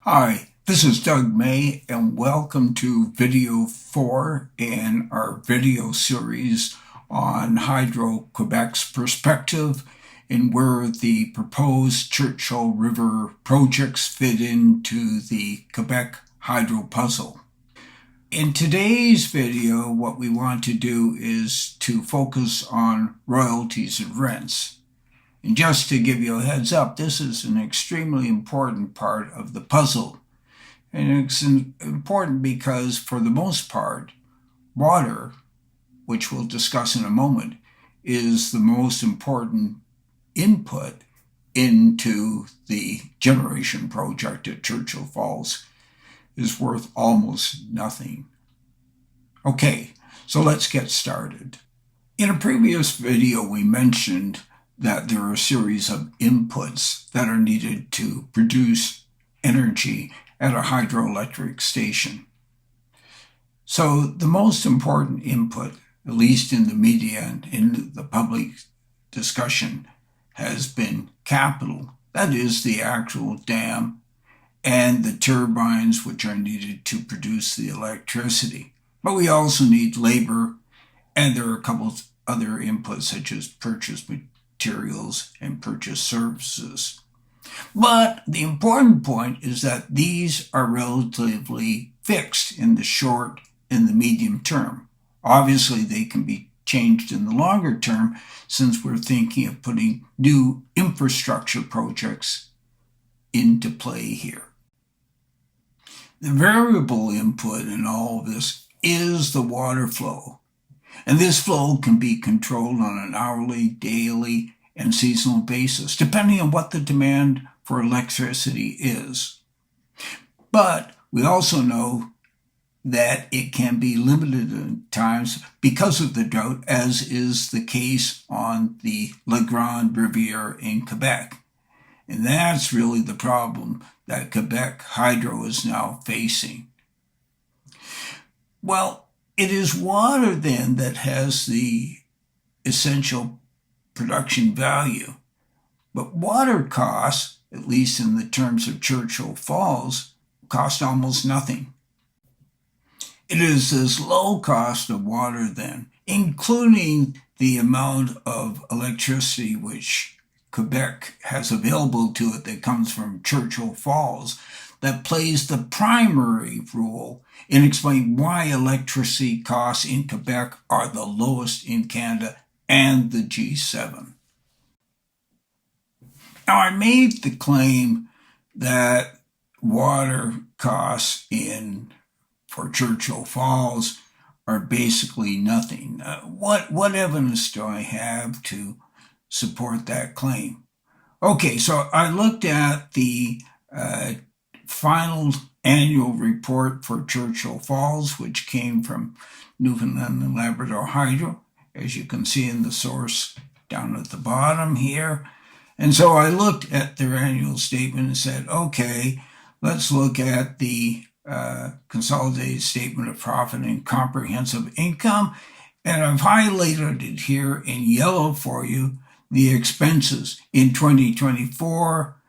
Hi, this is Doug May, and welcome to video 4 in our video series on Hydro-Quebec's perspective and where the proposed Churchill River projects fit into the Quebec hydro puzzle. In today's video, what we want to do is to focus on royalties and rents. And just to give you a heads up, this is an extremely important part of the puzzle. And it's important because, for the most part, water, which we'll discuss in a moment, is the most important input into the generation project at Churchill Falls. Is worth almost nothing. Okay, so let's get started. In a previous video, we mentioned that there are a series of inputs that are needed to produce energy at a hydroelectric station. So the most important input, at least in the media and in the public discussion, has been capital. That is the actual dam and the turbines which are needed to produce the electricity. But we also need labor, and there are a couple of other inputs such as purchase materials and purchase services. But the important point is that these are relatively fixed in the short and the medium term. Obviously, they can be changed in the longer term since we're thinking of putting new infrastructure projects into play here. The variable input in all of this is the water flow. And this flow can be controlled on an hourly, daily, and seasonal basis, depending on what the demand for electricity is. But we also know that it can be limited at times because of the drought, as is the case on the La Grande Riviere in Quebec. And that's really the problem that Quebec Hydro is now facing. Well, it is water then that has the essential production value. But water costs, at least in the terms of Churchill Falls, cost almost nothing. It is this low cost of water then, including the amount of electricity which Quebec has available to it that comes from Churchill Falls, that plays the primary role in explaining why electricity costs in Quebec are the lowest in Canada and the G7. Now, I made the claim that water costs for Churchill Falls are basically nothing. What evidence do I have to support that claim? Okay, so I looked at the final annual report for Churchill Falls, which came from Newfoundland and Labrador Hydro, as you can see in the source down at the bottom here. And so I looked at their annual statement and said, okay, let's look at the consolidated statement of profit and comprehensive income. And I've highlighted it here in yellow for you, the expenses in 2024,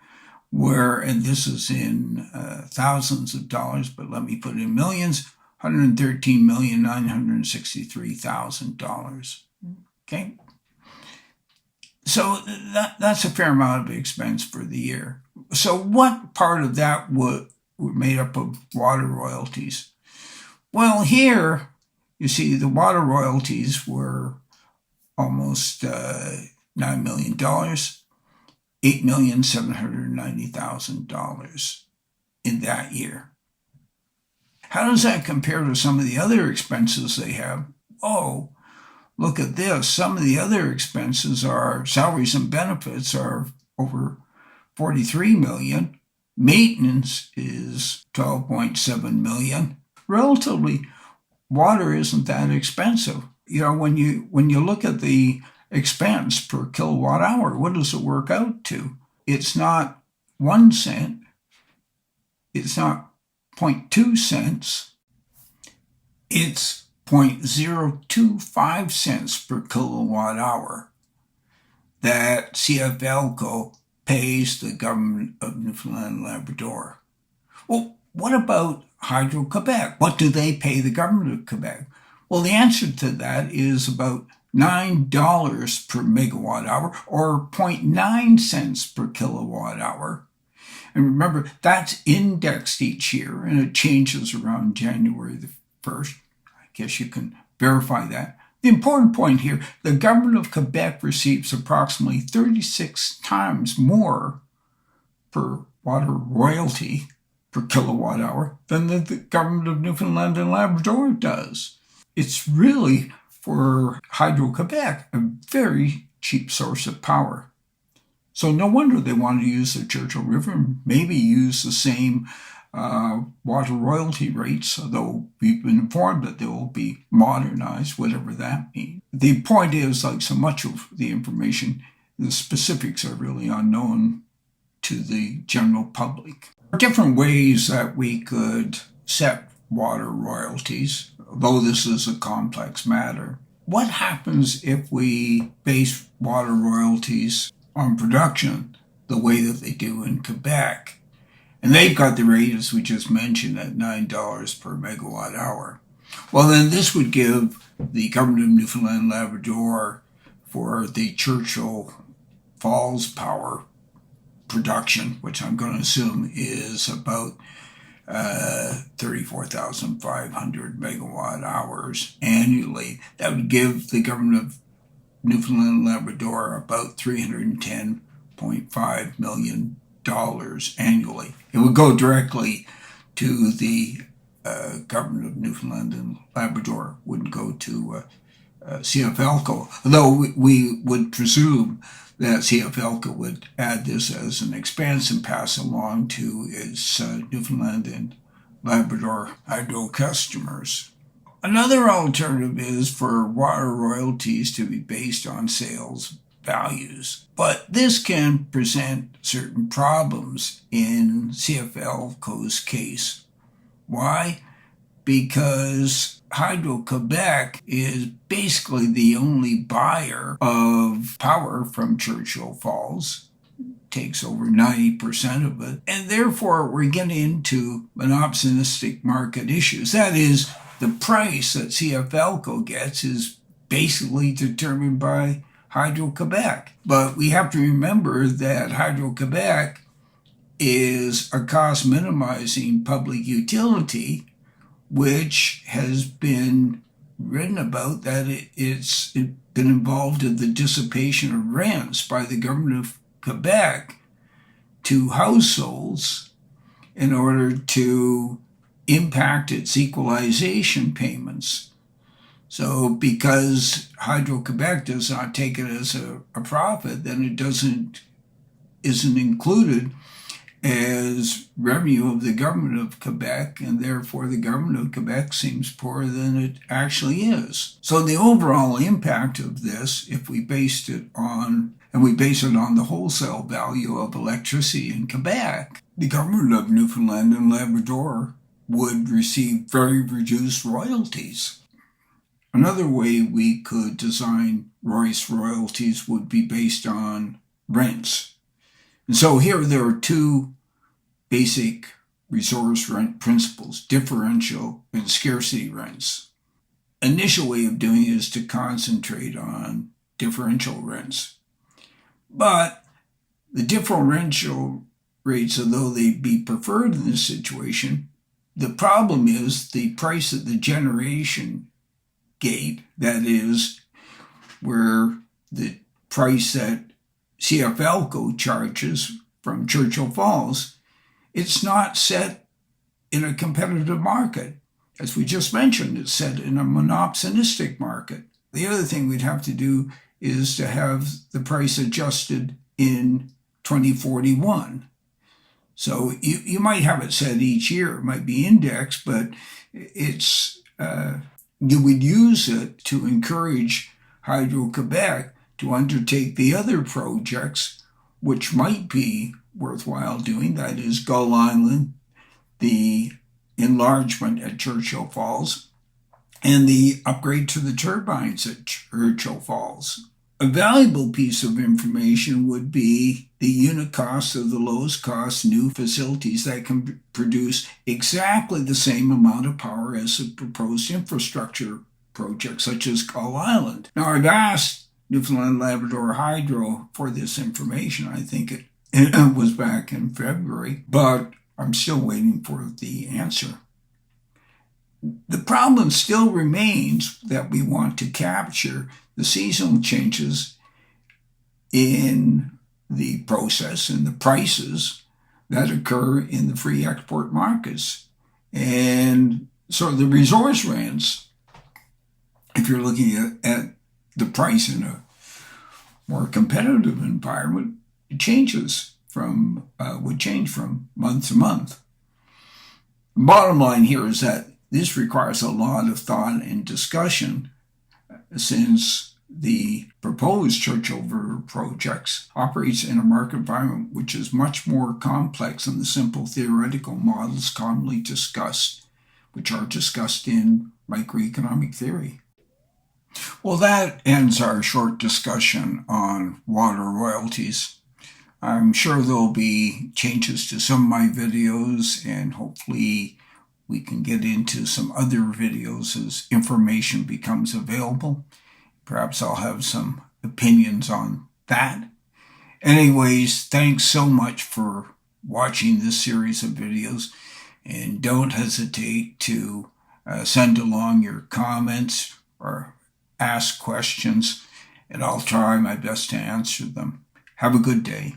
and this is in thousands of dollars, but let me put it in millions, $113,963,000. Okay. So that's a fair amount of expense for the year. So what part of that were made up of water royalties? Well, here you see the water royalties were almost $9 million, $8,790,000 in that year. How does that compare to some of the other expenses they have? Oh, look at this. Some of the other expenses are salaries and benefits are over $43 million. Maintenance is $12.7 million. Relatively, water isn't that expensive. You know, when you look at the expense per kilowatt hour, what does it work out to? It's not 1 cent. It's not 0.2 cents. It's 0.025 cents per kilowatt hour that CFLCO pays the government of Newfoundland and Labrador. Well, what about Hydro-Quebec? What do they pay the government of Quebec? Well, the answer to that is about $9 per megawatt hour, or 0.9 cents per kilowatt hour. And remember, that's indexed each year, and it changes around January the 1st. I guess you can verify that. The important point here, the government of Quebec receives approximately 36 times more per water royalty per kilowatt hour than the government of Newfoundland and Labrador does. It's really, for Hydro-Quebec, a very cheap source of power. So no wonder they want to use the Churchill River and maybe use the same water royalty rates, although we've been informed that they will be modernized, whatever that means. The point is, like so much of the information, the specifics are really unknown to the general public. There are different ways that we could set water royalties, although this is a complex matter. What happens if we base water royalties on production the way that they do in Quebec? And they've got the rate, as we just mentioned, at $9 per megawatt hour. Well, then this would give the government of Newfoundland and Labrador, for the Churchill Falls power production, which I'm going to assume is about 34,500 megawatt hours annually. That would give the government of Newfoundland and Labrador about $310.5 million annually. It would go directly to the government of Newfoundland and Labrador, wouldn't go to CFLCO, although we would presume that CFLCO would add this as an expense and pass along to its Newfoundland and Labrador hydro customers. Another alternative is for water royalties to be based on sales values, but this can present certain problems in CFLCO's case. Why? Because Hydro-Quebec is basically the only buyer of power from Churchill Falls, takes over 90% of it, and therefore we're getting into monopolistic market issues. That is, the price that CFLCO gets is basically determined by Hydro-Quebec. But we have to remember that Hydro-Quebec is a cost-minimizing public utility, which has been written about that it's been involved in the dissipation of rents by the government of Quebec to households in order to impact its equalization payments. So because Hydro-Quebec does not take it as a profit, then it isn't included as revenue of the government of Quebec, and therefore the government of Quebec seems poorer than it actually is. So the overall impact of this, if we base it on the wholesale value of electricity in Quebec, the government of Newfoundland and Labrador would receive very reduced royalties. Another way we could design Royce royalties would be based on rents. And so here there are two basic resource rent principles: differential and scarcity rents. Initial way of doing it is to concentrate on differential rents. But the differential rates, although they be preferred in this situation, the problem is the price at the generation gate, that is, where the price that CFLCO charges from Churchill Falls, it's not set in a competitive market. As we just mentioned, it's set in a monopolistic market. The other thing we'd have to do is to have the price adjusted in 2041. So you might have it set each year. It might be indexed, but it's you would use it to encourage Hydro-Quebec to undertake the other projects which might be worthwhile doing, that is Gull Island, the enlargement at Churchill Falls, and the upgrade to the turbines at Churchill Falls. A valuable piece of information would be the unit cost of the lowest cost new facilities that can produce exactly the same amount of power as a proposed infrastructure project, such as Gull Island. Now, I've asked Newfoundland Labrador Hydro for this information. I think it was back in February, but I'm still waiting for the answer. The problem still remains that we want to capture the seasonal changes in the process and the prices that occur in the free export markets. And so the resource rents, if you're looking at the price in a more competitive environment, it would change from month to month. The bottom line here is that this requires a lot of thought and discussion, since the proposed Churchover projects operates in a market environment which is much more complex than the simple theoretical models commonly discussed, which are discussed in microeconomic theory. Well, that ends our short discussion on water royalties. I'm sure there'll be changes to some of my videos, and hopefully we can get into some other videos as information becomes available. Perhaps I'll have some opinions on that. Anyways, thanks so much for watching this series of videos, and don't hesitate to send along your comments or ask questions, and I'll try my best to answer them. Have a good day.